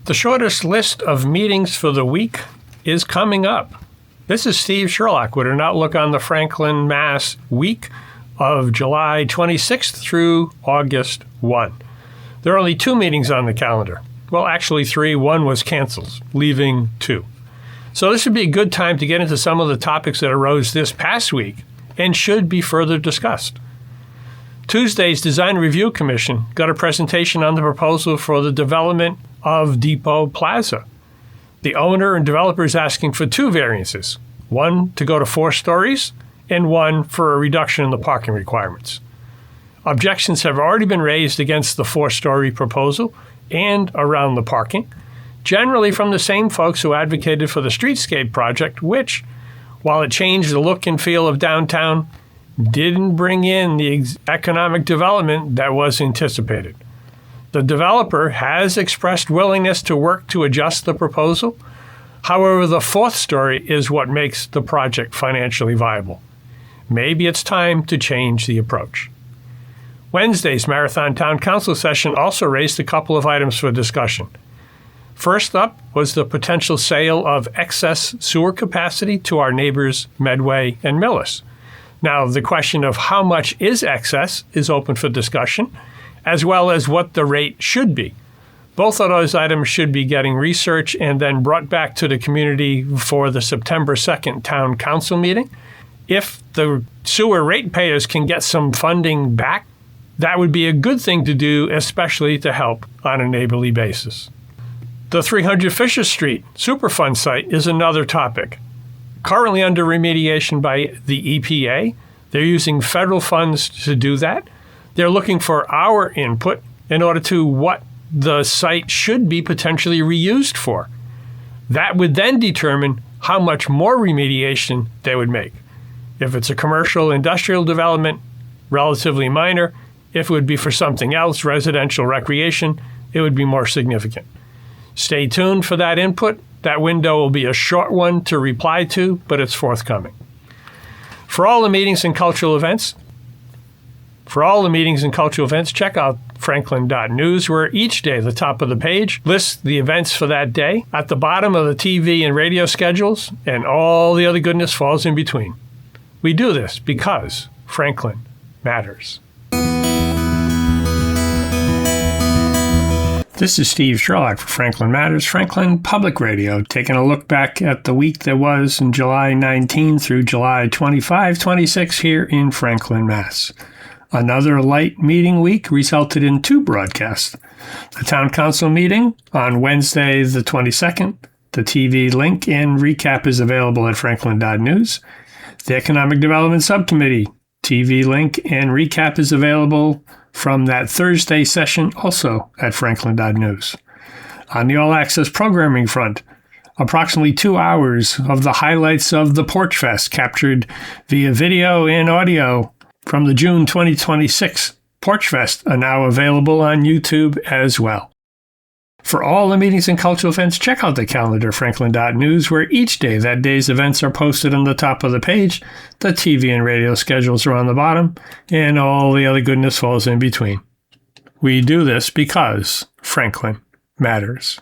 The shortest list of meetings for the week is coming up. This is Steve Sherlock with an outlook on the Franklin, Mass. Week of July 26th through August 1. There are only 2 meetings on the calendar. Well, actually 3. One was canceled, leaving 2. So this would be a good time to get into some of the topics that arose this past week and should be further discussed. Tuesday's Design Review Commission got a presentation on the proposal for the development of Depot Plaza. The owner and developer is asking for 2 variances, one to go to 4 stories and one for a reduction in the parking requirements. Objections have already been raised against the 4-story proposal and around the parking, generally from the same folks who advocated for the streetscape project, which, while it changed the look and feel of downtown, didn't bring in the economic development that was anticipated. The developer has expressed willingness to work to adjust the proposal. However, the 4th story is what makes the project financially viable. Maybe it's time to change the approach. Wednesday's Marathon Town Council session also raised a couple of items for discussion. First up was the potential sale of excess sewer capacity to our neighbors Medway and Millis. Now, the question of how much is excess is open for discussion, as well as what the rate should be. Both of those items should be getting research and then brought back to the community for the September 2nd Town Council meeting. If the sewer ratepayers can get some funding back, that would be a good thing to do, especially to help on a neighborly basis. The 300 Fisher Street Superfund site is another topic. Currently under remediation by the EPA, they're using federal funds to do that. They're looking for our input in order to what the site should be potentially reused for. That would then determine how much more remediation they would make. If it's a commercial industrial development, relatively minor. If it would be for something else, residential recreation, it would be more significant. Stay tuned for that input. That window will be a short one to reply to, but it's forthcoming. For all the meetings and cultural events, check out franklin.news, where each day the top of the page lists the events for that day. At the bottom of the TV and radio schedules, and all the other goodness falls in between. We do this because Franklin matters. This is Steve Sherlock for Franklin Matters, Franklin Public Radio, taking a look back at the week that was in July 19 through July 25, 26 here in Franklin, Mass. Another light meeting week resulted in 2 broadcasts. The Town Council meeting on Wednesday the 22nd. The TV link and recap is available at franklin.news. The Economic Development Subcommittee TV link and recap is available from that Thursday session also at franklin.news. On the All Access programming front, approximately 2 hours of the highlights of the Porch Fest captured via video and audio from the June 2026 Porch Fest are now available on YouTube as well. For all the meetings and cultural events, check out the calendar, franklin.news, where each day that day's events are posted on the top of the page. The TV and radio schedules are on the bottom, and all the other goodness falls in between. We do this because Franklin matters.